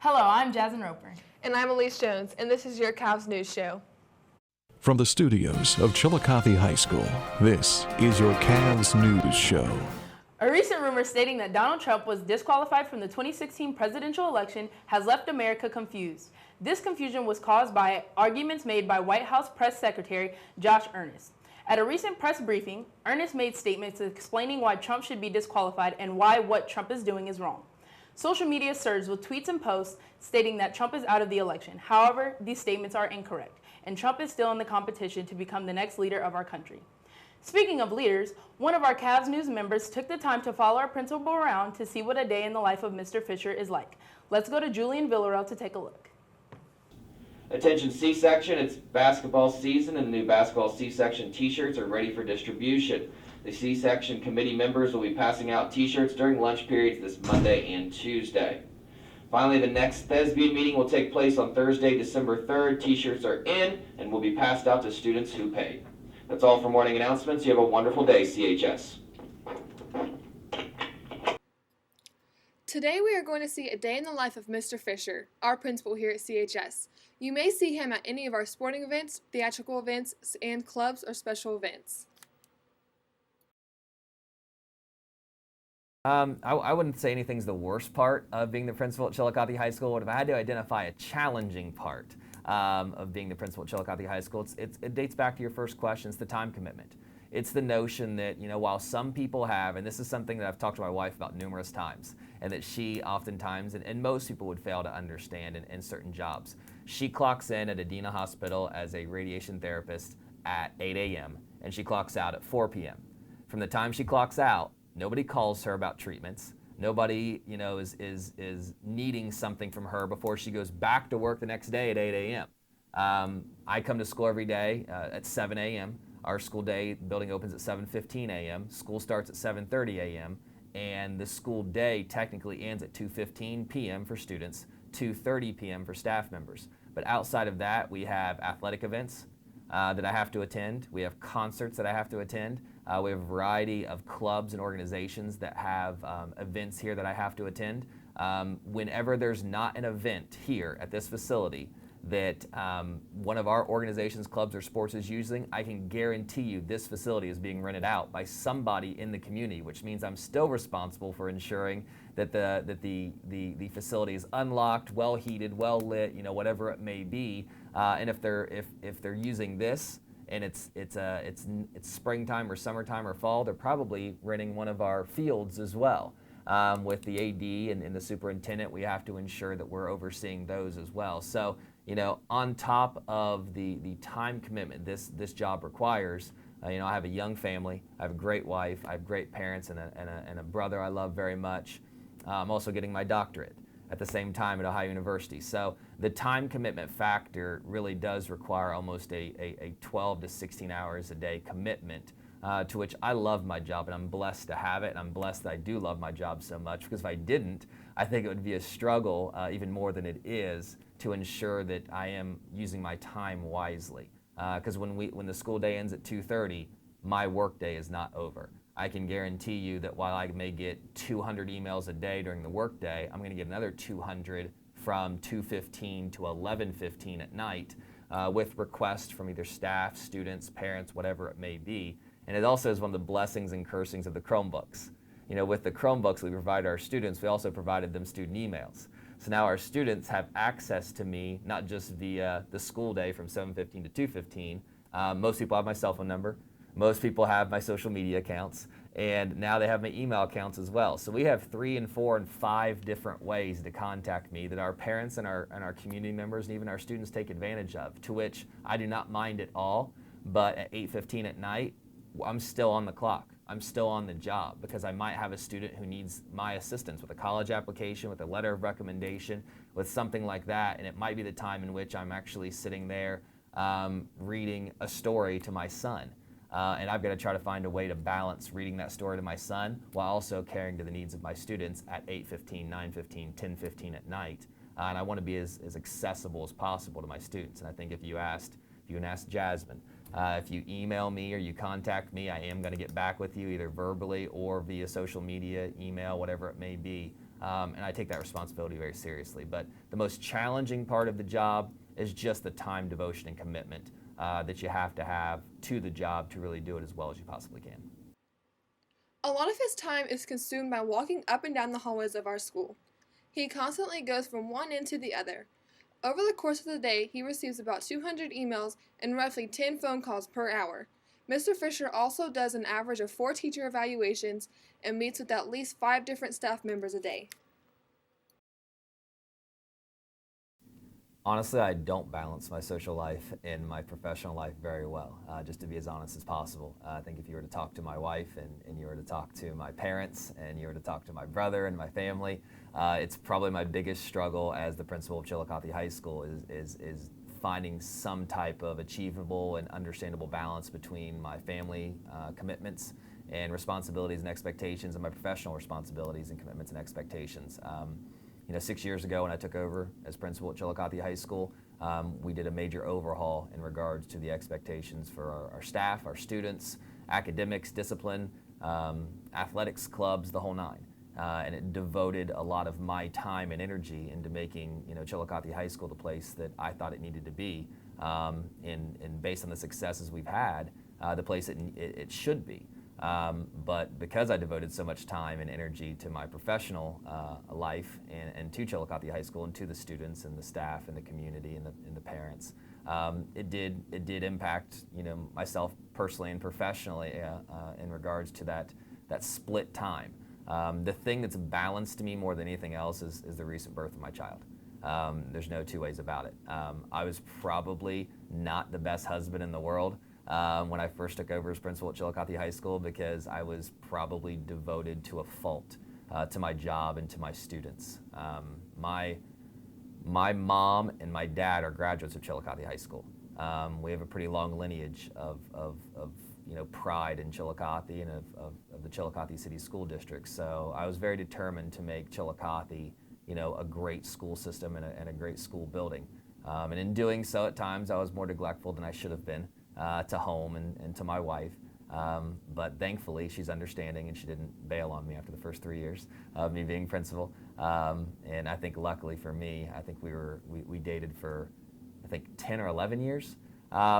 Hello, I'm Jasmine Roper. And I'm Elise Jones, and this is your CAVS News Show. From the studios of Chillicothe High School, this is your CAVS News Show. A recent rumor stating that Donald Trump was disqualified from the 2016 presidential election has left America confused. This confusion was caused by arguments made by White House Press Secretary Josh Earnest. At a recent press briefing, Earnest made statements explaining why Trump should be disqualified and why what Trump is doing is wrong. Social media surged with tweets and posts stating that Trump is out of the election. However, these statements are incorrect, and Trump is still in the competition to become the next leader of our country. Speaking of leaders, one of our CAVS News members took the time to follow our principal around to see what a day in the life of Mr. Fisher is like. Let's go to Julian Villarreal to take a look. Attention C-section, it's basketball season and the new basketball C-section t-shirts are ready for distribution. The C-section committee members will be passing out t-shirts during lunch periods this Monday and Tuesday. Finally, the next thespian meeting will take place on Thursday, December 3rd. T-shirts are in and will be passed out to students who paid. That's all for morning announcements. You have a wonderful day, CHS. Today we are going to see a day in the life of Mr. Fisher, our principal here at CHS. You may see him at any of our sporting events, theatrical events, and clubs or special events. I wouldn't say anything's the worst part of being the principal at Chillicothe High School. But if I had to identify a challenging part of being the principal at Chillicothe High School, it dates back to your first question. It's the time commitment. It's the notion that, while some people have, and this is something that I've talked to my wife about numerous times, and that she oftentimes, and most people would fail to understand in certain jobs. She clocks in at Adena Hospital as a radiation therapist at 8 a.m., and she clocks out at 4 p.m. From the time she clocks out, nobody calls her about treatments. Nobody, is needing something from her before she goes back to work the next day at 8 a.m. I come to school every day at 7 a.m. Our school day building opens at 7:15 a.m. School starts at 7:30 a.m. And the school day technically ends at 2:15 p.m. for students, 2:30 p.m. for staff members. But outside of that, we have athletic events that I have to attend. We have concerts that I have to attend. We have a variety of clubs and organizations that have events here that I have to attend. Whenever there's not an event here at this facility that one of our organizations, clubs, or sports is using, I can guarantee you this facility is being rented out by somebody in the community, which means I'm still responsible for ensuring that the facility is unlocked, well heated, well lit, whatever it may be. And if they're using this, and it's springtime or summertime or fall, they're probably renting one of our fields as well. With the AD and the superintendent, we have to ensure that we're overseeing those as well. So, on top of the time commitment this job requires, I have a young family, I have a great wife, I have great parents, and a brother I love very much. I'm also getting my doctorate at the same time at Ohio University. So the time commitment factor really does require almost a 12 to 16 hours a day commitment, to which I love my job and I'm blessed to have it, and I'm blessed that I do love my job so much, because if I didn't, I think it would be a struggle even more than it is to ensure that I am using my time wisely. Because when the school day ends at 2:30, my work day is not over. I can guarantee you that while I may get 200 emails a day during the work day, I'm going to get another 200 from 2:15 to 11:15 at night with requests from either staff, students, parents, whatever it may be. And it also is one of the blessings and cursings of the Chromebooks. With the Chromebooks we provide our students, we also provided them student emails. So now our students have access to me, not just via the school day from 7:15 to 2:15. Most people have my cell phone number. Most people have my social media accounts, and now they have my email accounts as well. So we have 3 and 4 and 5 different ways to contact me that our parents and our community members and even our students take advantage of, to which I do not mind at all. But at 8:15 at night, I'm still on the clock. I'm still on the job, because I might have a student who needs my assistance with a college application, with a letter of recommendation, with something like that, and it might be the time in which I'm actually sitting there reading a story to my son. And I've got to try to find a way to balance reading that story to my son while also caring to the needs of my students at 8:15, 9:15, 10:15 at night. And I want to be as accessible as possible to my students. And I think if you can ask Jasmine, if you email me or you contact me, I am going to get back with you either verbally or via social media, email, whatever it may be. and I take that responsibility very seriously. But the most challenging part of the job is just the time, devotion, and commitment that you have to the job to really do it as well as you possibly can. A lot of his time is consumed by walking up and down the hallways of our school. He constantly goes from one end to the other. Over the course of the day, he receives about 200 emails and roughly 10 phone calls per hour. Mr. Fisher also does an average of 4 teacher evaluations and meets with at least 5 different staff members a day. Honestly, I don't balance my social life and my professional life very well, just to be as honest as possible. I think if you were to talk to my wife and you were to talk to my parents and you were to talk to my brother and my family, it's probably my biggest struggle as the principal of Chillicothe High School is finding some type of achievable and understandable balance between my family commitments and responsibilities and expectations and my professional responsibilities and commitments and expectations. 6 years ago when I took over as principal at Chillicothe High School, we did a major overhaul in regards to the expectations for our staff, our students, academics, discipline, athletics, clubs, the whole nine. And it devoted a lot of my time and energy into making Chillicothe High School the place that I thought it needed to be, and based on the successes we've had, the place it should be. But because I devoted so much time and energy to my professional life and to Chillicothe High School and to the students and the staff and the community and the parents, it did impact myself personally and professionally in regards to that split time. The thing that's balanced me more than anything else is the recent birth of my child. There's no two ways about it. I was probably not the best husband in the world when I first took over as principal at Chillicothe High School, because I was probably devoted to a fault to my job and to my students. My mom and my dad are graduates of Chillicothe High School. We have a pretty long lineage of pride in Chillicothe and of the Chillicothe City School District. So I was very determined to make Chillicothe a great school system and a great school building. And in doing so, at times I was more neglectful than I should have been to home and to my wife. But thankfully, she's understanding and she didn't bail on me after the first 3 years of me being principal. And I think luckily for me, I think we dated for, I think, 10 or 11 years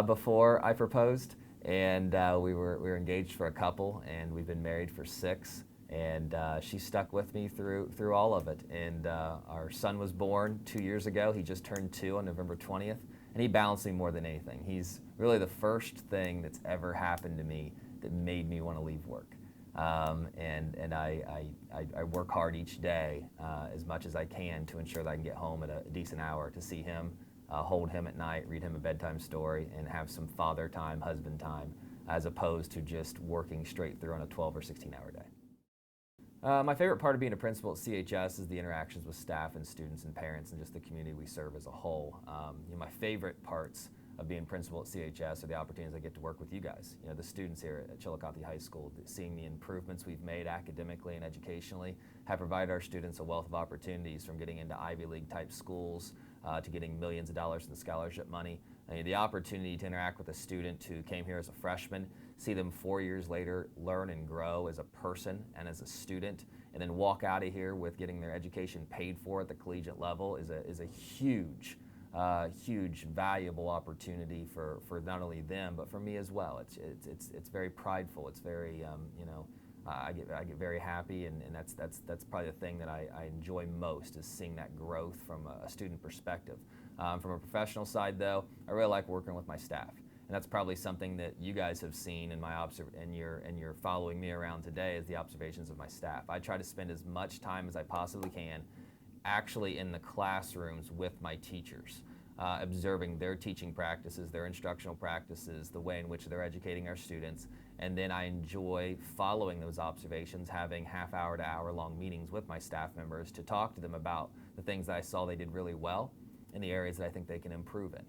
before I proposed. And we were engaged for a couple, and we've been married for 6. And she stuck with me through all of it. And our son was born 2 years ago. He just turned 2 on November 20th. And he balanced me more than anything. He's really the first thing that's ever happened to me that made me want to leave work. And I work hard each day as much as I can to ensure that I can get home at a decent hour to see him, hold him at night, read him a bedtime story, and have some father time, husband time, as opposed to just working straight through on a 12 or 16-hour day. My favorite part of being a principal at CHS is the interactions with staff and students and parents and just the community we serve as a whole. My favorite parts of being principal at CHS are the opportunities I get to work with you guys, the students here at Chillicothe High School. Seeing the improvements we've made academically and educationally have provided our students a wealth of opportunities, from getting into Ivy League type schools to getting millions of dollars in scholarship money. The opportunity to interact with a student who came here as a freshman, see them 4 years later learn and grow as a person and as a student, and then walk out of here with getting their education paid for at the collegiate level is a huge, huge valuable opportunity for not only them but for me as well. It's very prideful. It's very I get very happy, and that's probably the thing that I enjoy most, is seeing that growth from a student perspective. From a professional side, though, I really like working with my staff, and that's probably something that you guys have seen in my and you're following me around today, is the observations of my staff. I try to spend as much time as I possibly can actually in the classrooms with my teachers, observing their teaching practices, their instructional practices, the way in which they're educating our students. And then I enjoy following those observations, having half-hour to hour-long meetings with my staff members to talk to them about the things that I saw they did really well and the areas that I think they can improve in.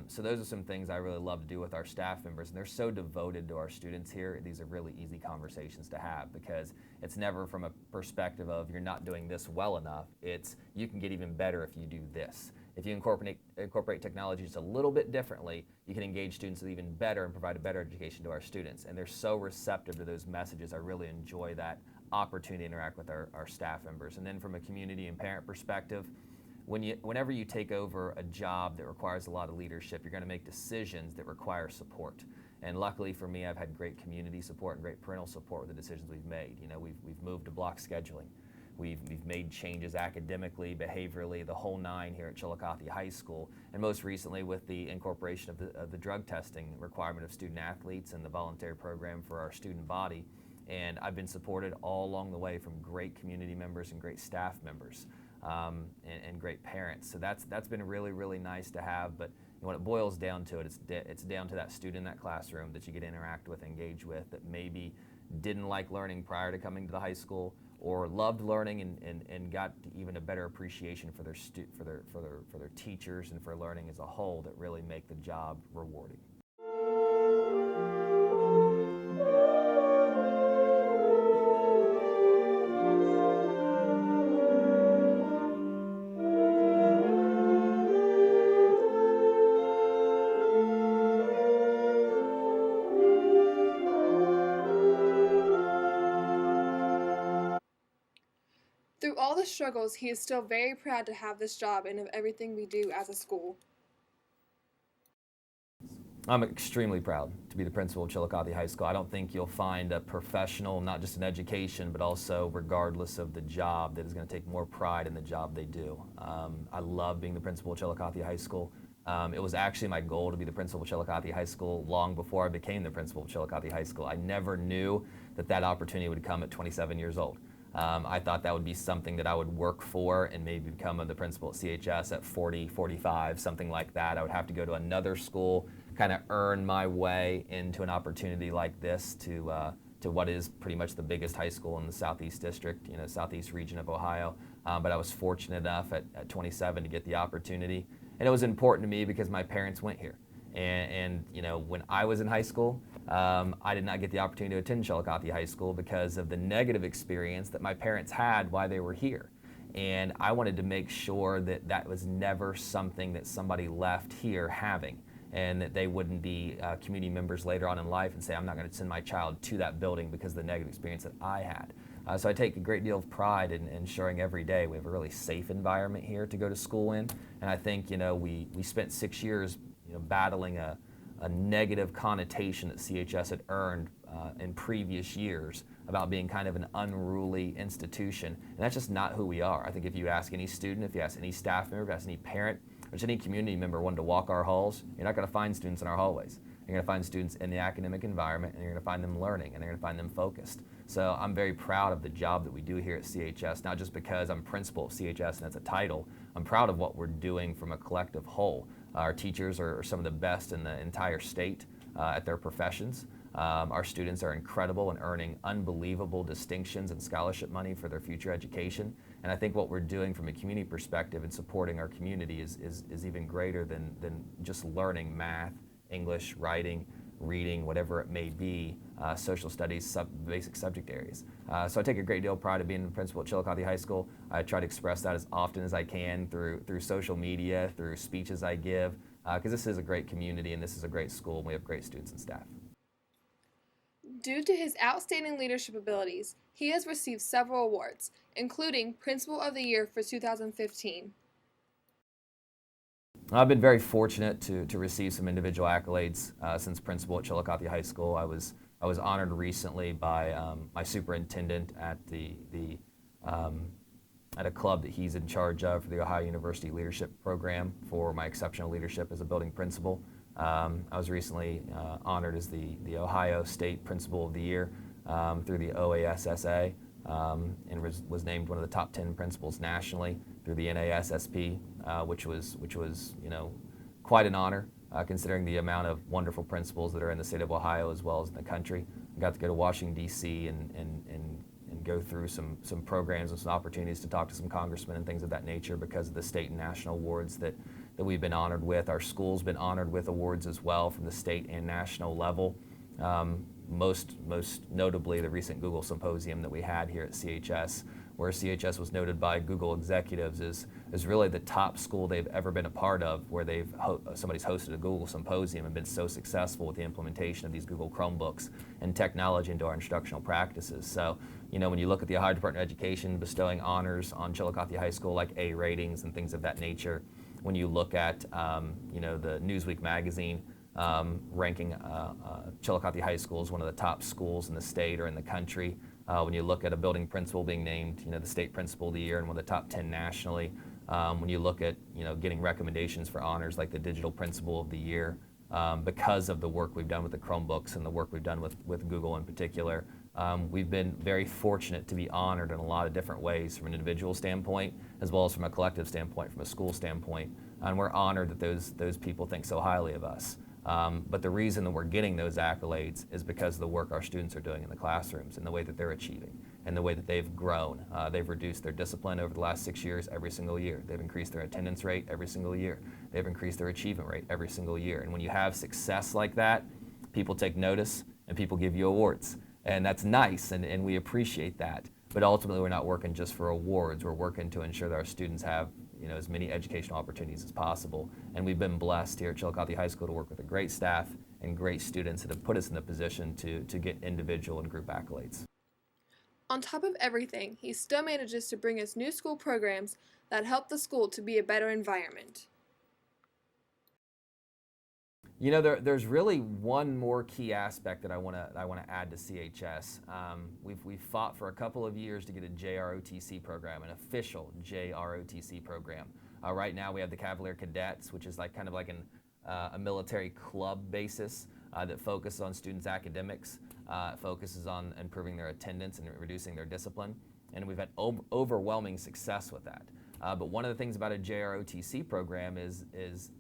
So those are some things I really love to do with our staff members, and they're so devoted to our students here. These are really easy conversations to have, because it's never from a perspective of you're not doing this well enough. It's you can get even better if you do this. If you incorporate technology just a little bit differently, you can engage students even better and provide a better education to our students. And they're so receptive to those messages. I really enjoy that opportunity to interact with our staff members. And then from a community and parent perspective, whenever you take over a job that requires a lot of leadership, you're going to make decisions that require support. And luckily for me, I've had great community support and great parental support with the decisions we've made. You know, we've moved to block scheduling. We've made changes academically, behaviorally, the whole nine here at Chillicothe High School, and most recently with the incorporation of the drug testing requirement of student athletes and the voluntary program for our student body. And I've been supported all along the way from great community members and great staff members and great parents. So that's been really, really nice to have. But when it boils down to it, it's down to that student in that classroom that you get to interact with, engage with, that maybe didn't like learning prior to coming to the high school, or loved learning and got even a better appreciation for their teachers and for learning as a whole, that really make the job rewarding. Through all the struggles, he is still very proud to have this job and of everything we do as a school. I'm extremely proud to be the principal of Chillicothe High School. I don't think you'll find a professional, not just in education, but also regardless of the job, that is going to take more pride in the job they do. I love being the principal of Chillicothe High School. It was actually my goal to be the principal of Chillicothe High School long before I became the principal of Chillicothe High School. I never knew that opportunity would come at 27 years old. I thought that would be something that I would work for and maybe become the principal at CHS at 40, 45, something like that. I would have to go to another school, kind of earn my way into an opportunity like this to what is pretty much the biggest high school in the Southeast District, Southeast region of Ohio. But I was fortunate enough at 27 to get the opportunity. And it was important to me because my parents went here. And when I was in high school, I did not get the opportunity to attend Chillicothe High School because of the negative experience that my parents had while they were here. And I wanted to make sure that was never something that somebody left here having, and that they wouldn't be community members later on in life and say, I'm not going to send my child to that building because of the negative experience that I had. So I take a great deal of pride in ensuring every day we have a really safe environment here to go to school in. And I think, we spent 6 years battling a negative connotation that CHS had earned in previous years about being kind of an unruly institution. And that's just not who we are. I think if you ask any student, if you ask any staff member, if you ask any parent, or just any community member wanting to walk our halls, you're not going to find students in our hallways. You're going to find students in the academic environment, and you're going to find them learning, and you're going to find them focused. So I'm very proud of the job that we do here at CHS, not just because I'm principal of CHS and that's a title. I'm proud of what we're doing from a collective whole. Our teachers are some of the best in the entire state at their professions. Our students are incredible and earning unbelievable distinctions and scholarship money for their future education. And I think what we're doing from a community perspective and supporting our community is even greater than just learning math, English, writing, reading, whatever it may be, social studies, basic subject areas. So I take a great deal of pride in being the principal at Chillicothe High School. I try to express that as often as I can through social media, through speeches I give, because this is a great community and this is a great school and we have great students and staff. Due to his outstanding leadership abilities, he has received several awards, including Principal of the Year for 2015. I've been very fortunate to receive some individual accolades since principal at Chillicothe High School. I was honored recently by my superintendent at at a club that he's in charge of for the Ohio University Leadership Program for my exceptional leadership as a building principal. I was recently honored as the Ohio State Principal of the Year through the OASSA and was named one of the top 10 principals nationally through the NASSP, which was quite an honor considering the amount of wonderful principals that are in the state of Ohio as well as in the country. I got to go to Washington, D.C. and go through some programs and some opportunities to talk to some congressmen and things of that nature because of the state and national awards that we've been honored with. Our school's been honored with awards as well from the state and national level. Most notably the recent Google Symposium that we had here at CHS, where CHS was noted by Google executives as really the top school they've ever been a part of, where somebody's hosted a Google Symposium and been so successful with the implementation of these Google Chromebooks and technology into our instructional practices. So When you look at the Ohio Department of Education bestowing honors on Chillicothe High School, like A ratings and things of that nature, when you look at, the Newsweek magazine ranking Chillicothe High School as one of the top schools in the state or in the country, when you look at a building principal being named, the state principal of the year and one of the top 10 nationally, when you look at, getting recommendations for honors like the digital principal of the year, because of the work we've done with the Chromebooks and the work we've done with Google in particular, we've been very fortunate to be honored in a lot of different ways from an individual standpoint, as well as from a collective standpoint, from a school standpoint. And we're honored that those people think so highly of us. But the reason that we're getting those accolades is because of the work our students are doing in the classrooms and the way that they're achieving and the way that they've grown. They've reduced their discipline over the last 6 years every single year. They've increased their attendance rate every single year. They've increased their achievement rate every single year. And when you have success like that, people take notice and people give you awards. And that's nice, and we appreciate that. But ultimately, we're not working just for awards. We're working to ensure that our students have as many educational opportunities as possible. And we've been blessed here at Chillicothe High School to work with a great staff and great students that have put us in the position to get individual and group accolades. On top of everything, he still manages to bring us new school programs that help the school to be a better environment. There's really one more key aspect that I want to add to CHS. We've fought for a couple of years to get a JROTC program, an official JROTC program. Right now we have the Cavalier Cadets, which is kind of like a military club basis that focuses on students' academics, focuses on improving their attendance and reducing their discipline, and we've had overwhelming success with that. But one of the things about a JROTC program is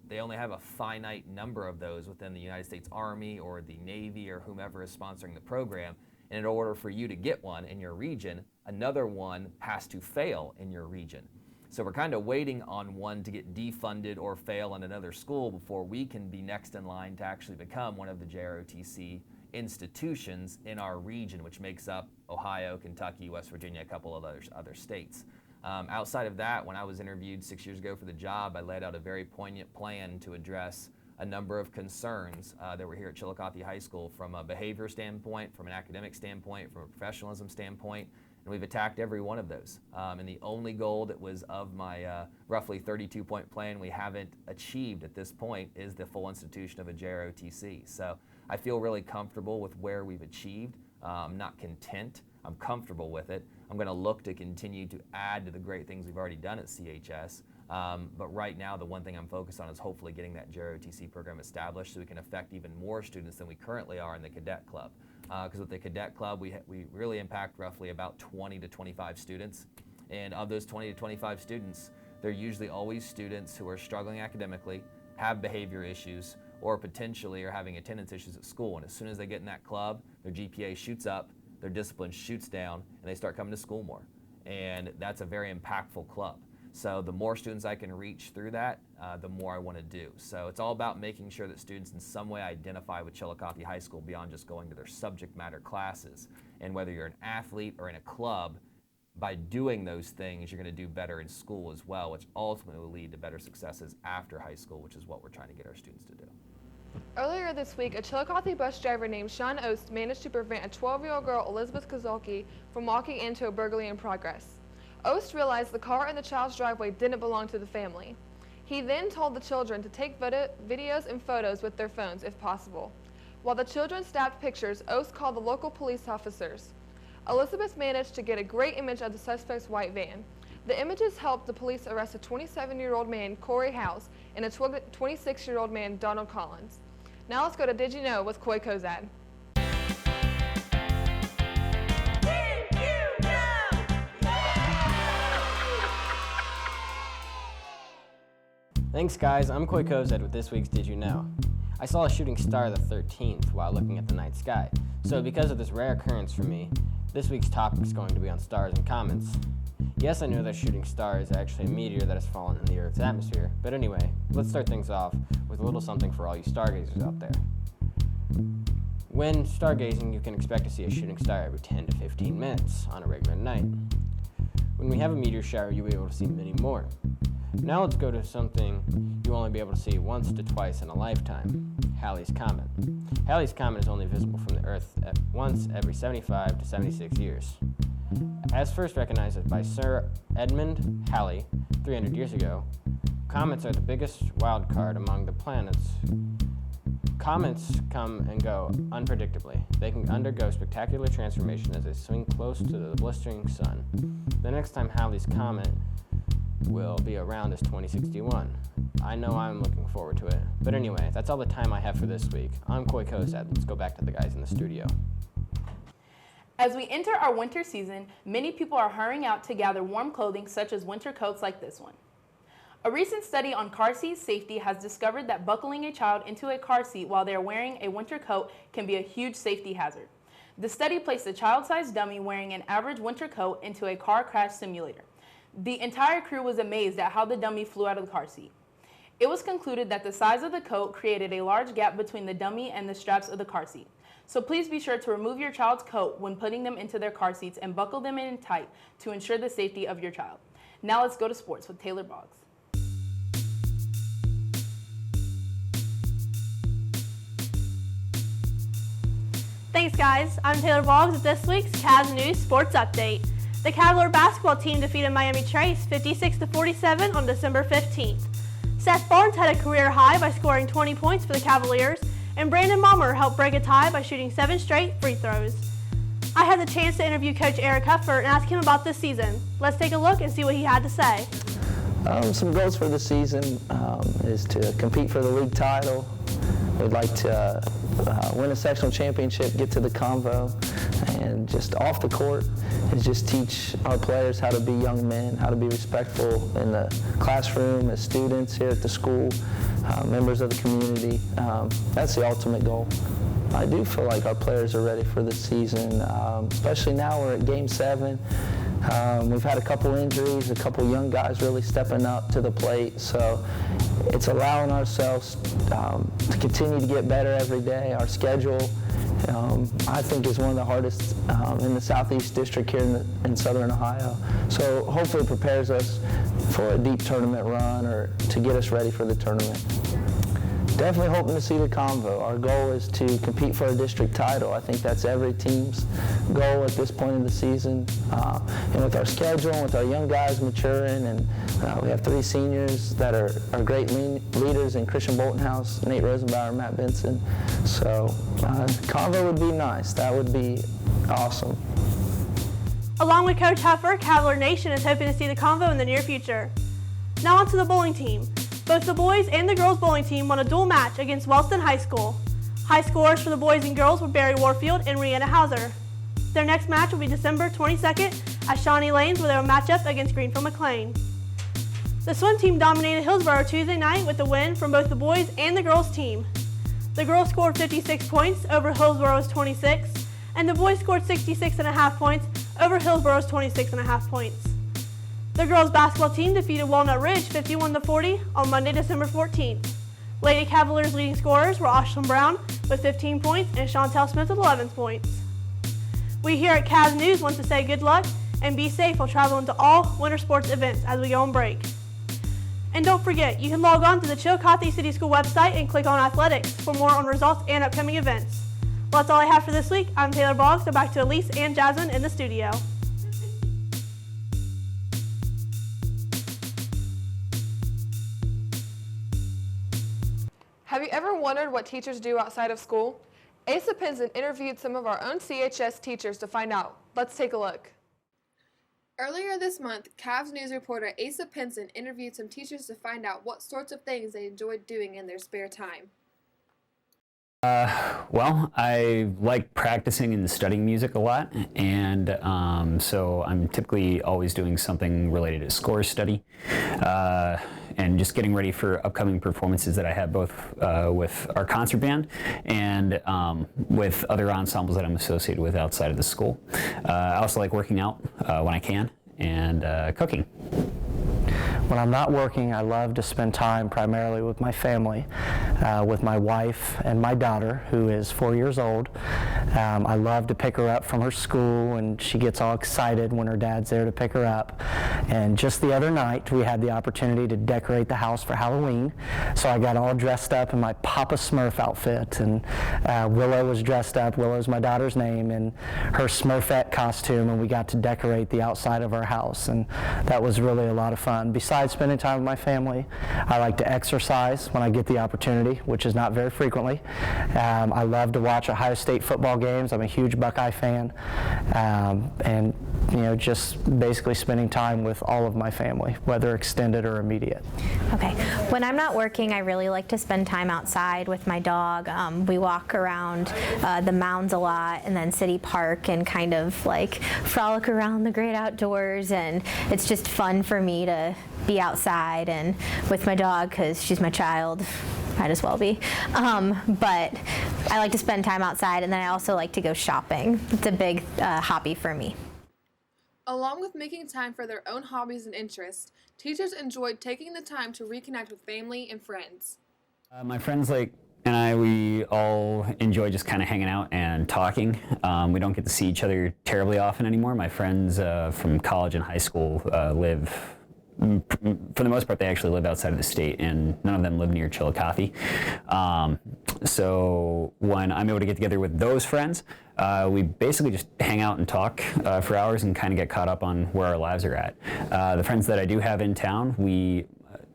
they only have a finite number of those within the United States Army or the Navy or whomever is sponsoring the program. And in order for you to get one in your region, another one has to fail in your region. So we're kind of waiting on one to get defunded or fail in another school before we can be next in line to actually become one of the JROTC institutions in our region, which makes up Ohio, Kentucky, West Virginia, a couple of other states. Outside of that, when I was interviewed 6 years ago for the job, I laid out a very poignant plan to address a number of concerns that were here at Chillicothe High School from a behavior standpoint, from an academic standpoint, from a professionalism standpoint, and we've attacked every one of those. And the only goal that was of my roughly 32-point plan we haven't achieved at this point is the full institution of a JROTC. So I feel really comfortable with where we've achieved. I'm not content. I'm comfortable with it. I'm going to look to continue to add to the great things we've already done at CHS. But right now, the one thing I'm focused on is hopefully getting that JROTC program established so we can affect even more students than we currently are in the Cadet Club. Because with the Cadet Club, we really impact roughly about 20 to 25 students. And of those 20 to 25 students, they're usually always students who are struggling academically, have behavior issues, or potentially are having attendance issues at school. And as soon as they get in that club, their GPA shoots up, their discipline shoots down, and they start coming to school more. And that's a very impactful club. So the more students I can reach through that, the more I want to do. So it's all about making sure that students in some way identify with Chillicothe High School beyond just going to their subject matter classes. And whether you're an athlete or in a club, by doing those things, you're going to do better in school as well, which ultimately will lead to better successes after high school, which is what we're trying to get our students to do. Earlier this week, a Chillicothe bus driver named Sean Ost managed to prevent a 12-year-old girl, Elizabeth Kozolke, from walking into a burglary in progress. Ost realized the car in the child's driveway didn't belong to the family. He then told the children to take videos and photos with their phones if possible. While the children snapped pictures, Ost called the local police officers. Elizabeth managed to get a great image of the suspect's white van. The images helped the police arrest a 27-year-old man, Corey House, and a 26-year-old man, Donald Collins. Now let's go to Did You Know with Coy Kozad. Thanks guys, I'm Coy Kozad with this week's Did You Know. I saw a shooting star the 13th while looking at the night sky, so because of this rare occurrence for me, this week's topic is going to be on stars and comets. Yes, I know that a shooting star is actually a meteor that has fallen in the Earth's atmosphere, but anyway, let's start things off with a little something for all you stargazers out there. When stargazing, you can expect to see a shooting star every 10 to 15 minutes on a regular night. When we have a meteor shower, you'll be able to see many more. Now let's go to something you'll only be able to see once to twice in a lifetime, Halley's Comet. Halley's Comet is only visible from the Earth at once every 75 to 76 years. As first recognized by Sir Edmund Halley 300 years ago, comets are the biggest wild card among the planets. Comets come and go unpredictably. They can undergo spectacular transformation as they swing close to the blistering sun. The next time Halley's Comet will be around is 2061. I know I'm looking forward to it. But anyway, that's all the time I have for this week. I'm Coy Kozad. Let's go back to the guys in the studio. As we enter our winter season, many people are hurrying out to gather warm clothing such as winter coats like this one. A recent study on car seat safety has discovered that buckling a child into a car seat while they are wearing a winter coat can be a huge safety hazard. The study placed a child-sized dummy wearing an average winter coat into a car crash simulator. The entire crew was amazed at how the dummy flew out of the car seat. It was concluded that the size of the coat created a large gap between the dummy and the straps of the car seat. So please be sure to remove your child's coat when putting them into their car seats and buckle them in tight to ensure the safety of your child. Now let's go to sports with Taylor Boggs. Thanks guys, I'm Taylor Boggs with this week's CAVS News Sports Update. The Cavalier basketball team defeated Miami Trace 56-47 on December 15th. Seth Barnes had a career high by scoring 20 points for the Cavaliers, and Brandon Mommer helped break a tie by shooting 7 straight free throws. I had the chance to interview Coach Eric Hufford and ask him about this season. Let's take a look and see what he had to say. Some goals for the season is to compete for the league title. We'd like to win a sectional championship, get to the convo, and just off the court is just teach our players how to be young men, how to be respectful in the classroom, as students here at the school, members of the community. That's the ultimate goal. I do feel like our players are ready for the season, especially now we're at Game 7. We've had a couple injuries, a couple young guys really stepping up to the plate, so it's allowing ourselves to continue to get better every day. Our schedule, I think, is one of the hardest in the Southeast District here in Southern Ohio. So hopefully it prepares us for a deep tournament run or to get us ready for the tournament. Definitely hoping to see the convo. Our goal is to compete for a district title. I think that's every team's goal at this point in the season. And with our schedule and with our young guys maturing, and we have 3 seniors that are great leaders in Christian Boltonhouse, Nate Rosenbauer, Matt Benson. So convo would be nice. That would be awesome. Along with Coach Huffer, Cavalier Nation is hoping to see the convo in the near future. Now on to the bowling team. Both the boys and the girls bowling team won a dual match against Wellston High School. High scorers for the boys and girls were Barry Warfield and Rihanna Hauser. Their next match will be December 22nd at Shawnee Lanes, where they will match up against Greenfield McLean. The swim team dominated Hillsborough Tuesday night with a win from both the boys and the girls team. The girls scored 56 points over Hillsborough's 26, and the boys scored 66.5 points over Hillsborough's 26.5 points. The girls basketball team defeated Walnut Ridge 51-40 on Monday, December 14th. Lady Cavaliers leading scorers were Ashlyn Brown with 15 points and Chantel Smith with 11 points. We here at CAVS News want to say good luck and be safe while traveling to all winter sports events as we go on break. And don't forget, you can log on to the Chillicothe City School website and click on athletics for more on results and upcoming events. Well, that's all I have for this week. I'm Taylor Boggs, so back to Elise and Jasmine in the studio. Have you ever wondered what teachers do outside of school? Asa Pinson interviewed some of our own CHS teachers to find out. Let's take a look. Earlier this month, CAVS News reporter Asa Pinson interviewed some teachers to find out what sorts of things they enjoyed doing in their spare time. Well, I like practicing and studying music a lot, and so I'm typically always doing something related to score study and just getting ready for upcoming performances that I have both with our concert band and with other ensembles that I'm associated with outside of the school. I also like working out when I can and cooking. When I'm not working, I love to spend time primarily with my family, with my wife and my daughter, who is 4 years old. I love to pick her up from her school, and she gets all excited when her dad's there to pick her up. And just the other night, we had the opportunity to decorate the house for Halloween, so I got all dressed up in my Papa Smurf outfit, and Willow was dressed up. Willow's my daughter's name, in her Smurfette costume, and we got to decorate the outside of our house, and that was really a lot of fun. Besides spending time with my family, I like to exercise when I get the opportunity, which is not very frequently. I love to watch Ohio State football games. I'm a huge Buckeye fan, and just basically spending time with all of my family, whether extended or immediate. Okay. When I'm not working, I really like to spend time outside with my dog. We walk around the mounds a lot, and then City Park, and kind of like frolic around the great outdoors, and it's just fun for me to be outside and with my dog because she's my child. Might as well be. But I like to spend time outside, and then I also like to go shopping. It's a big hobby for me. Along with making time for their own hobbies and interests, teachers enjoyed taking the time to reconnect with family and friends. My friends and I, we all enjoy just kind of hanging out and talking. We don't get to see each other terribly often anymore. My friends from college and high school live, for the most part, they actually live outside of the state, and none of them live near Chillicothe. So when I'm able to get together with those friends, we basically just hang out and talk for hours and kind of get caught up on where our lives are at. The friends that I do have in town,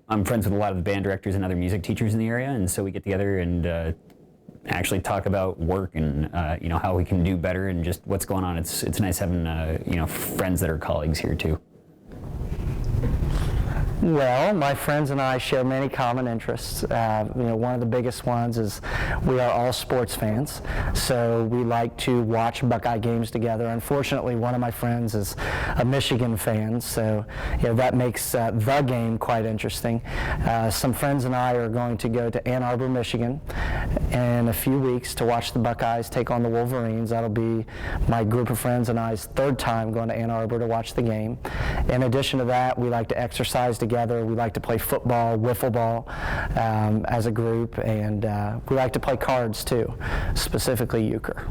I'm friends with a lot of the band directors and other music teachers in the area, and so we get together and actually talk about work and how we can do better and just what's going on. It's nice having friends that are colleagues here too. Well, my friends and I share many common interests. One of the biggest ones is we are all sports fans, so we like to watch Buckeye games together. Unfortunately, one of my friends is a Michigan fan, so that makes the game quite interesting. Some friends and I are going to go to Ann Arbor, Michigan in a few weeks to watch the Buckeyes take on the Wolverines. That'll be my group of friends and I's third time going to Ann Arbor to watch the game. In addition to that, we like to exercise together. We like to play football, wiffle ball as a group, and we like to play cards too, specifically euchre.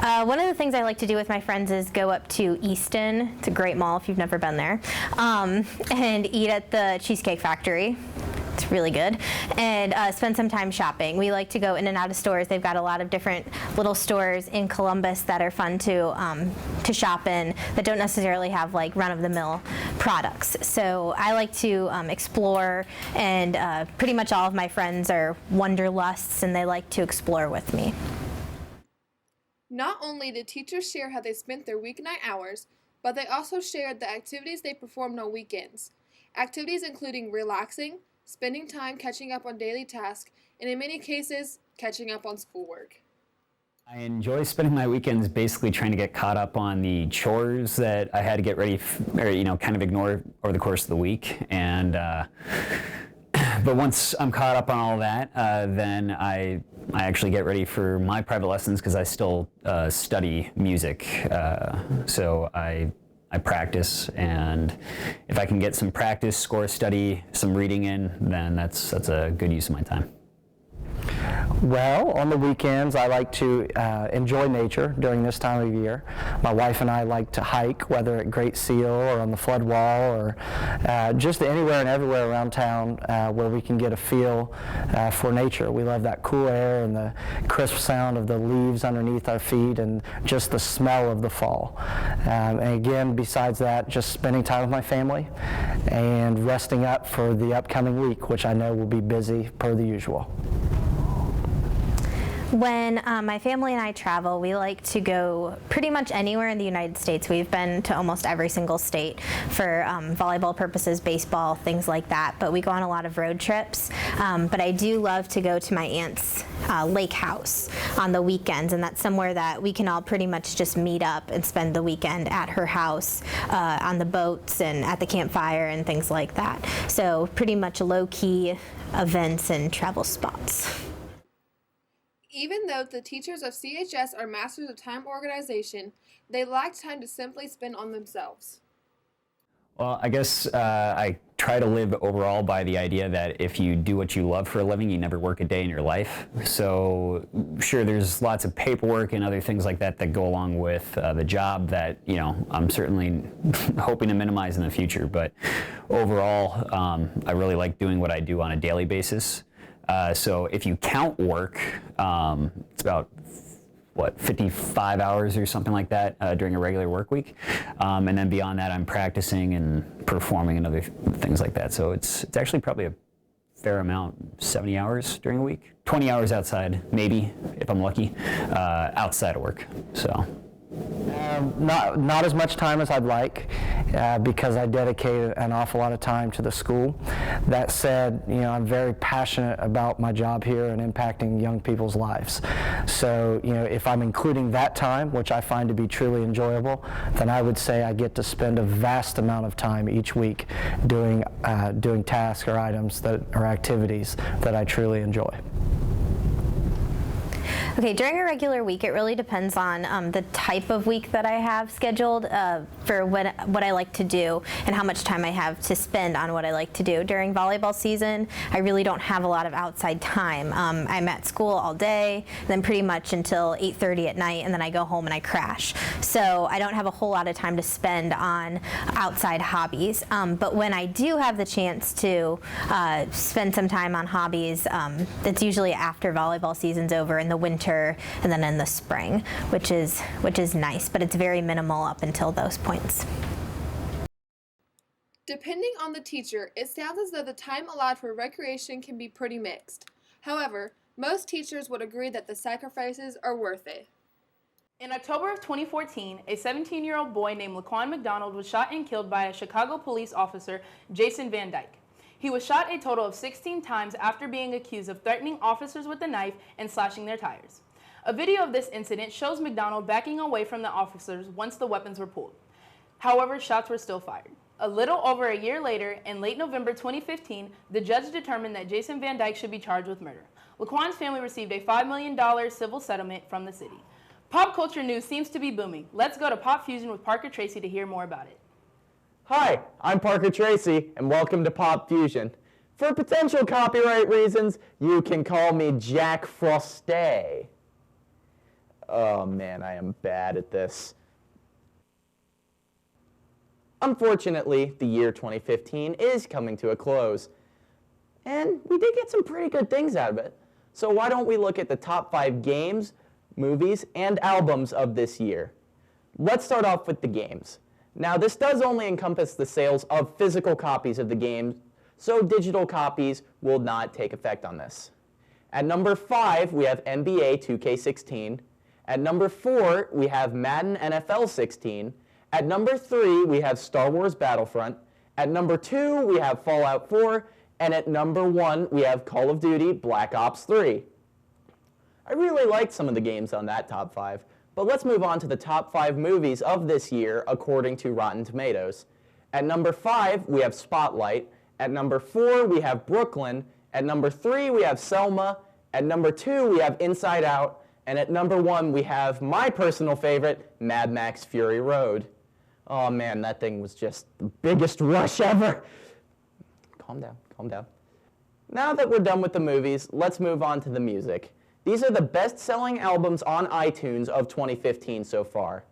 One of the things I like to do with my friends is go up to Easton. It's a great mall if you've never been there, and eat at the Cheesecake Factory. It's really good. And spend some time shopping. We like to go in and out of stores. They've got a lot of different little stores in Columbus that are fun to shop in that don't necessarily have like run-of-the-mill products. So I like to explore, and pretty much all of my friends are wanderlusts, and they like to explore with me. Not only did teachers share how they spent their weeknight hours, but they also shared the activities they performed on weekends. Activities including relaxing, spending time catching up on daily tasks, and in many cases, catching up on schoolwork. I enjoy spending my weekends basically trying to get caught up on the chores that I had to get ready, kind of ignore over the course of the week. And but once I'm caught up on all that, then I actually get ready for my private lessons because I still study music. So I practice, and if I can get some practice, score study, some reading in, then that's a good use of my time. Well, on the weekends, I like to enjoy nature during this time of year. My wife and I like to hike, whether at Great Seal or on the flood wall, or just anywhere and everywhere around town where we can get a feel for nature. We love that cool air and the crisp sound of the leaves underneath our feet, and just the smell of the fall. And again, besides that, just spending time with my family and resting up for the upcoming week, which I know will be busy per the usual. When my family and I travel, we like to go pretty much anywhere in the United States. We've been to almost every single state for volleyball purposes, baseball, things like that, but we go on a lot of road trips. But I do love to go to my aunt's lake house on the weekends, and that's somewhere that we can all pretty much just meet up and spend the weekend at her house on the boats and at the campfire and things like that. So pretty much low-key events and travel spots. Even though the teachers of CHS are masters of time organization, they lack time to simply spend on themselves. Well, I guess I try to live overall by the idea that if you do what you love for a living, you never work a day in your life. So sure, there's lots of paperwork and other things like that that go along with the job that, you know, I'm certainly hoping to minimize in the future. But overall, I really like doing what I do on a daily basis. So if you count work, it's about 55 hours or something like that during a regular work week. And then beyond that, I'm practicing and performing and other things like that. So it's actually probably a fair amount, 70 hours during a week. 20 hours outside, maybe, if I'm lucky, outside of work. So. Not as much time as I'd like because I dedicate an awful lot of time to the school. That said, you know, I'm very passionate about my job here and impacting young people's lives. So, you know, if I'm including that time, which I find to be truly enjoyable, then I would say I get to spend a vast amount of time each week doing tasks or items or activities that I truly enjoy. Okay, during a regular week, it really depends on the type of week that I have scheduled for what I like to do and how much time I have to spend on what I like to do. During volleyball season, I really don't have a lot of outside time. I'm at school all day, then pretty much until 8:30 at night, and then I go home and I crash. So I don't have a whole lot of time to spend on outside hobbies. But when I do have the chance to spend some time on hobbies, it's usually after volleyball season's over in the winter and then in the spring, which is nice, but it's very minimal up until those points. Depending on the teacher, it sounds as though the time allowed for recreation can be pretty mixed. However, most teachers would agree that the sacrifices are worth it. In October of 2014, a 17-year-old boy named Laquan McDonald was shot and killed by a Chicago police officer, Jason Van Dyke. He was shot a total of 16 times after being accused of threatening officers with a knife and slashing their tires. A video of this incident shows McDonald backing away from the officers once the weapons were pulled. However, shots were still fired. A little over a year later, in late November 2015, the judge determined that Jason Van Dyke should be charged with murder. Laquan's family received a $5 million civil settlement from the city. Pop culture news seems to be booming. Let's go to Pop Fusion with Parker Tracy to hear more about it. Hi, I'm Parker Tracy, and welcome to Pop Fusion. For potential copyright reasons, you can call me Jack Froste. Oh man, I am bad at this. Unfortunately, the year 2015 is coming to a close. And we did get some pretty good things out of it. So why don't we look at the top 5 games, movies, and albums of this year. Let's start off with the games. Now, this does only encompass the sales of physical copies of the game, so digital copies will not take effect on this. At number 5, we have NBA 2K16. At number 4, we have Madden NFL 16. At number 3, we have Star Wars Battlefront. At number 2, we have Fallout 4. And at number 1, we have Call of Duty Black Ops 3. I really liked some of the games on that top 5. But let's move on to the top 5 movies of this year according to Rotten Tomatoes. At number 5, we have Spotlight. At number 4, we have Brooklyn. At number 3, we have Selma. At number 2, we have Inside Out. And at number 1, we have my personal favorite, Mad Max Fury Road. Oh man, that thing was just the biggest rush ever. Calm down, calm down. Now that we're done with the movies, let's move on to the music. These are the best-selling albums on iTunes of 2015 so far.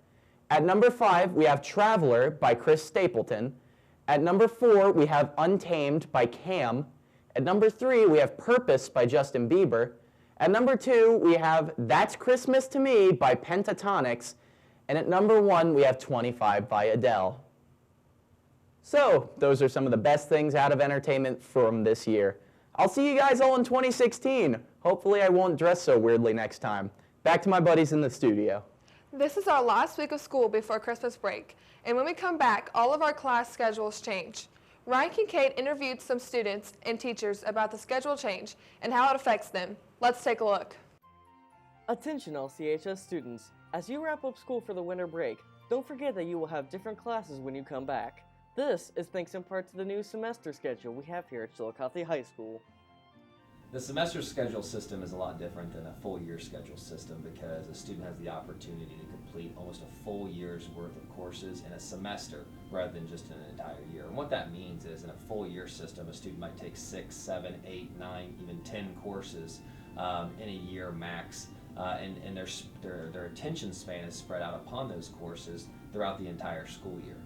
At number 5, we have Traveler by Chris Stapleton. At number 4, we have Untamed by Cam. At number 3, we have Purpose by Justin Bieber. At number 2, we have That's Christmas to Me by Pentatonix. And at number 1, we have 25 by Adele. So, those are some of the best things out of entertainment from this year. I'll see you guys all in 2016. Hopefully I won't dress so weirdly next time. Back to my buddies in the studio. This is our last week of school before Christmas break, and when we come back, all of our class schedules change. Ryan Kincaid interviewed some students and teachers about the schedule change and how it affects them. Let's take a look. Attention all CHS students. As you wrap up school for the winter break, don't forget that you will have different classes when you come back. This is thanks in part to the new semester schedule we have here at Chillicothe High School. The semester schedule system is a lot different than a full year schedule system because a student has the opportunity to complete almost a full year's worth of courses in a semester rather than just in an entire year. And what that means is in a full year system, a student might take 6, 7, 8, 9, even 10 courses in a year max, and their attention span is spread out upon those courses throughout the entire school year.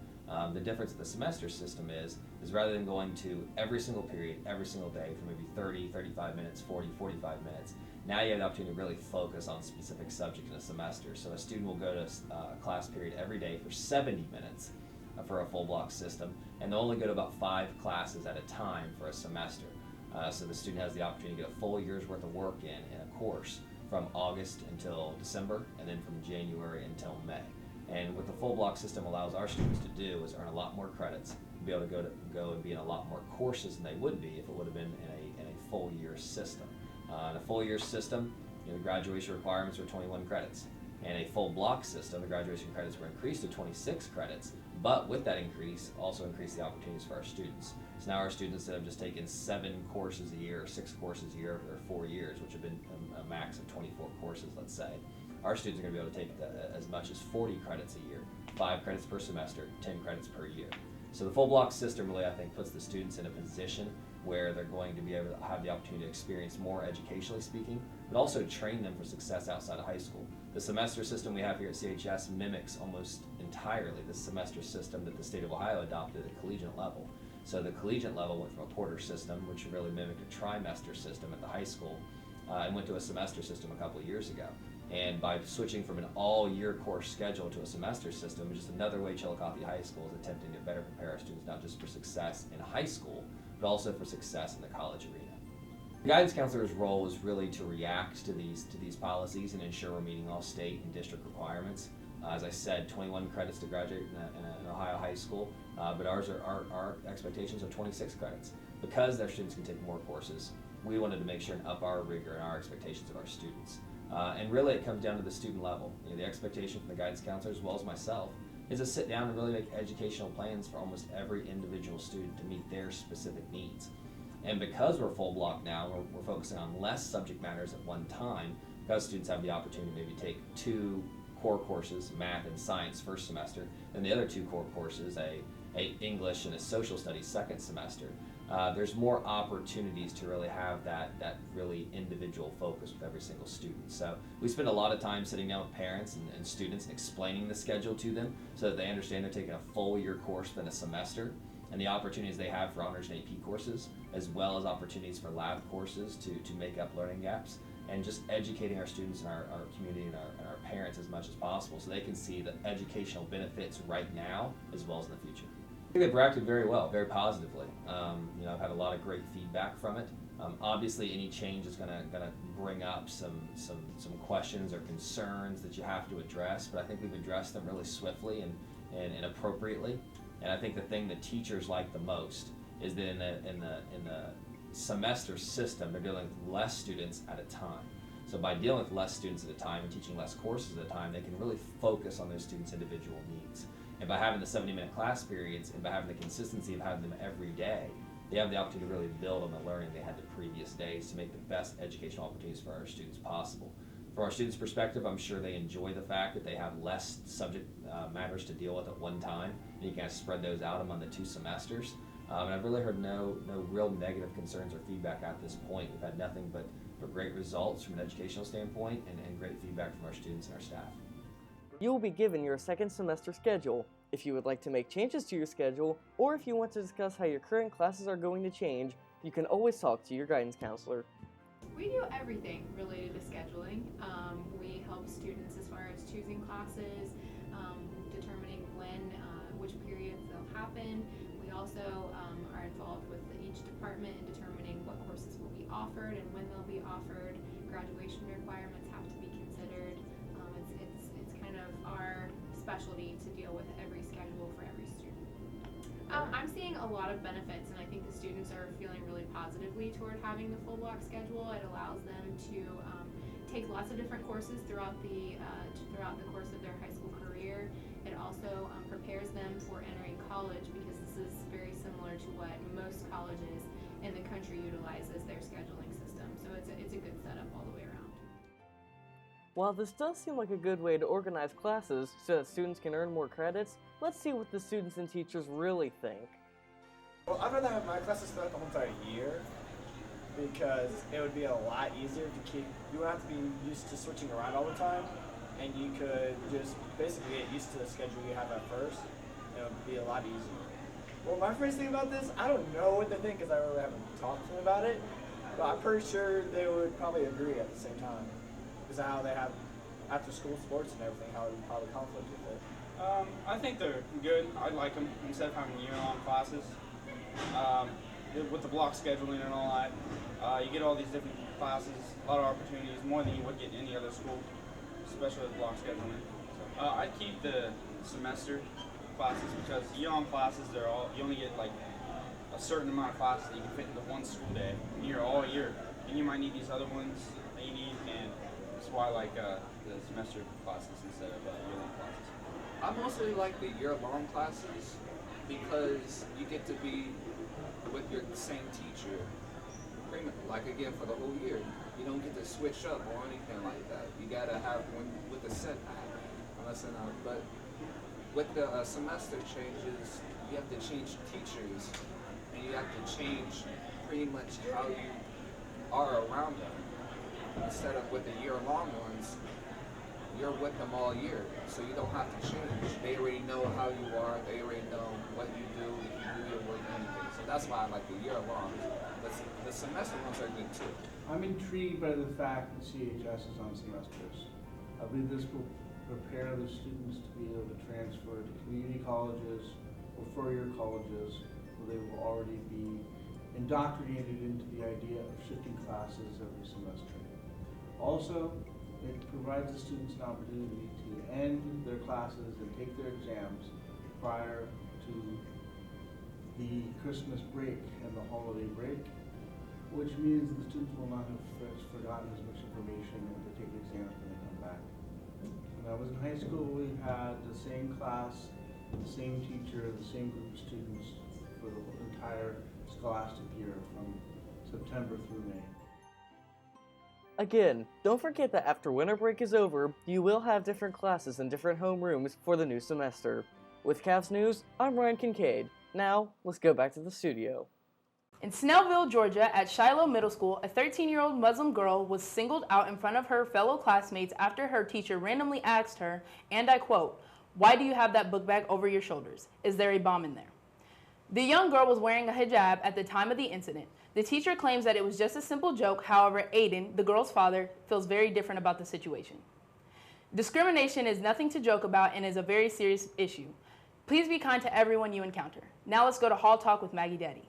The difference with the semester system is rather than going to every single period, every single day for maybe 30, 35 minutes, 40, 45 minutes, now you have the opportunity to really focus on specific subjects in a semester. So a student will go to a class period every day for 70 minutes for a full block system, and they'll only go to about 5 classes at a time for a semester. So the student has the opportunity to get a full year's worth of work in a course from August until December, and then from January until May. And what the full block system allows our students to do is earn a lot more credits, be able to go and be in a lot more courses than they would be if it would have been in a full year system. In a full year system, the graduation requirements are 21 credits. In a full block system, the graduation credits were increased to 26 credits, but with that increase, also increased the opportunities for our students. So now our students, instead of just taking 7 courses a year, or 6 courses a year over their 4 years, which have been a max of 24 courses, let's say, our students are going to be able to take as much as 40 credits a year, 5 credits per semester, 10 credits per year. So the full block system really, I think, puts the students in a position where they're going to be able to have the opportunity to experience more educationally speaking, but also train them for success outside of high school. The semester system we have here at CHS mimics almost entirely the semester system that the state of Ohio adopted at the collegiate level. So the collegiate level went from a porter system, which really mimicked a trimester system at the high school, and went to a semester system a couple of years ago. And by switching from an all-year course schedule to a semester system, it's just another way Chillicothe High School is attempting to better prepare our students not just for success in high school, but also for success in the college arena. The guidance counselor's role is really to react to these policies and ensure we're meeting all state and district requirements. As I said, 21 credits to graduate in an Ohio high school, but our expectations are 26 credits. Because our students can take more courses, we wanted to make sure and up our rigor and our expectations of our students. And really it comes down to the student level. The expectation from the guidance counselor as well as myself is to sit down and really make educational plans for almost every individual student to meet their specific needs. And because we're full block now, we're focusing on less subject matters at one time, because students have the opportunity to maybe take 2 core courses, math and science first semester, and the other 2 core courses, a English and a social studies second semester. There's more opportunities to really have that really individual focus with every single student. So we spend a lot of time sitting down with parents and students and explaining the schedule to them so that they understand they're taking a full year course within a semester, and the opportunities they have for honors and AP courses, as well as opportunities for lab courses to make up learning gaps, and just educating our students and our community and our parents as much as possible so they can see the educational benefits right now as well as in the future. I think they've reacted very well, very positively. I've had a lot of great feedback from it. Obviously, any change is gonna bring up some questions or concerns that you have to address, but I think we've addressed them really swiftly and appropriately. And I think the thing that teachers like the most is that in the semester system, they're dealing with less students at a time. So by dealing with less students at a time and teaching less courses at a time, they can really focus on those students' individual needs. And by having the 70-minute class periods and by having the consistency of having them every day, they have the opportunity to really build on the learning they had the previous days to make the best educational opportunities for our students possible. From our students' perspective, I'm sure they enjoy the fact that they have less subject matters to deal with at one time, and you kind of spread those out among the 2 semesters. And I've really heard no real negative concerns or feedback at this point. We've had nothing but great results from an educational standpoint and great feedback from our students and our staff. You will be given your second semester schedule. If you would like to make changes to your schedule, or if you want to discuss how your current classes are going to change, you can always talk to your guidance counselor. We do everything related to scheduling. We help students as far as choosing classes, determining when, which periods they'll happen. We also are involved with each department in determining what courses will be offered and when they'll be offered. Graduation requirements have to be considered. It's kind of our specialty to deal with every schedule for every student. I'm seeing a lot of benefits, and I think the students are feeling really positively toward having the full block schedule. It allows them to take lots of different courses throughout the course of their high school career. It also prepares them for entering college, because this is very similar to what most colleges in the country utilize as their scheduling system. So it's a good setup all the way around. While this does seem like a good way to organize classes so that students can earn more credits, Let's see what the students and teachers really think. Well, I'd rather have my classes throughout the whole entire year because it would be a lot easier to keep. You would have to be used to switching around all the time, and you could just basically get used to the schedule you have at first. It would be a lot easier. Well, my friends think about this. I don't know what they think because I really haven't talked to them about it, but I'm pretty sure they would probably agree at the same time. Because of how they have after-school sports and everything, how it would probably conflict with it. I think they're good. I like them instead of having year-long classes. With the block scheduling and all that, you get all these different classes, a lot of opportunities, more than you would get in any other school, especially with block scheduling. So, I'd keep the semester classes because year-long classes, you only get like a certain amount of classes that you can fit into one school day, and you're all year. And you might need these other ones that you need, and that's why I like the semester classes instead of year-long classes. I mostly like the year-long classes because you get to be with your same teacher, like again for the whole year. You don't get to switch up or anything like that. You gotta have one with the setback. But with the semester changes, you have to change teachers, and you have to change pretty much how you are around them. Instead of with the year-long ones, you're with them all year, so you don't have to change. They already know how you are, they already know what you do, if you do your work, anything. So that's why I like the year-long. The semester ones are good too. I'm intrigued by the fact that CHS is on semesters. I believe this will prepare the students to be able to transfer to community colleges or four-year colleges where they will already be indoctrinated into the idea of shifting classes every semester. Also, it provides the students an opportunity to end their classes and take their exams prior to the Christmas break and the holiday break, which means the students will not have forgotten as much information and to take exams when they come back. When I was in high school, we had the same class, the same teacher, the same group of students for the entire scholastic year from September through May. Again, don't forget that after winter break is over, you will have different classes in different homerooms for the new semester. With CAVS News, I'm Ryan Kincaid. Now, let's go back to the studio. In Snellville, Georgia, at Shiloh Middle School, a 13-year-old Muslim girl was singled out in front of her fellow classmates after her teacher randomly asked her, and I quote, "Why do you have that book bag over your shoulders? Is there a bomb in there?" The young girl was wearing a hijab at the time of the incident. The teacher claims that it was just a simple joke. However, Aiden, the girl's father, feels very different about the situation. Discrimination is nothing to joke about and is a very serious issue. Please be kind to everyone you encounter. Now let's go to Hall Talk with Maggie Daddy.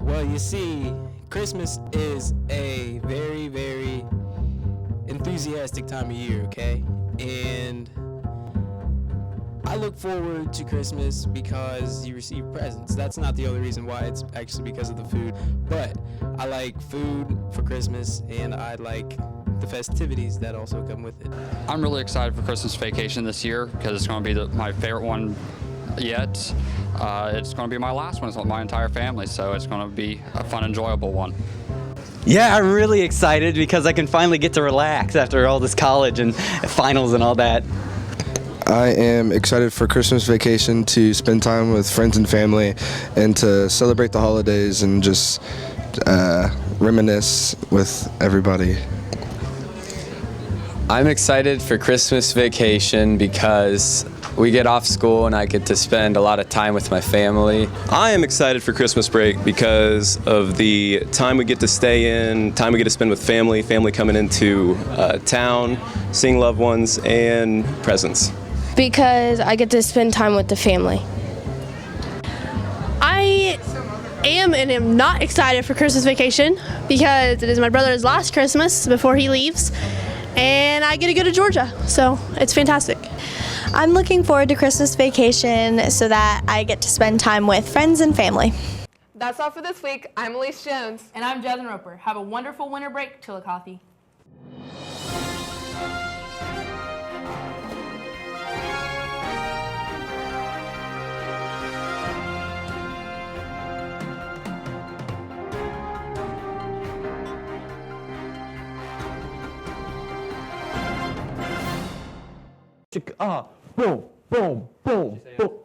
Well, you see, Christmas is a very, very enthusiastic time of year, okay? And I look forward to Christmas because you receive presents. That's not the only reason why, it's actually because of the food. But I like food for Christmas, and I like the festivities that also come with it. I'm really excited for Christmas vacation this year because it's going to be my favorite one yet. It's going to be my last one with my entire family, so it's going to be a fun, enjoyable one. Yeah, I'm really excited because I can finally get to relax after all this college and finals and all that. I am excited for Christmas vacation to spend time with friends and family and to celebrate the holidays and just reminisce with everybody. I'm excited for Christmas vacation because we get off school and I get to spend a lot of time with my family. I am excited for Christmas break because of the time we get to stay in, time we get to spend with family coming into town, seeing loved ones, and presents. Because I get to spend time with the family. I am and am not excited for Christmas vacation because it is my brother's last Christmas before he leaves, and I get to go to Georgia, so it's fantastic. I'm looking forward to Christmas vacation so that I get to spend time with friends and family. That's all for this week. I'm Elise Jones. And I'm Jasmine Roper. Have a wonderful winter break. Chillicothe. boom, boom, boom, boom.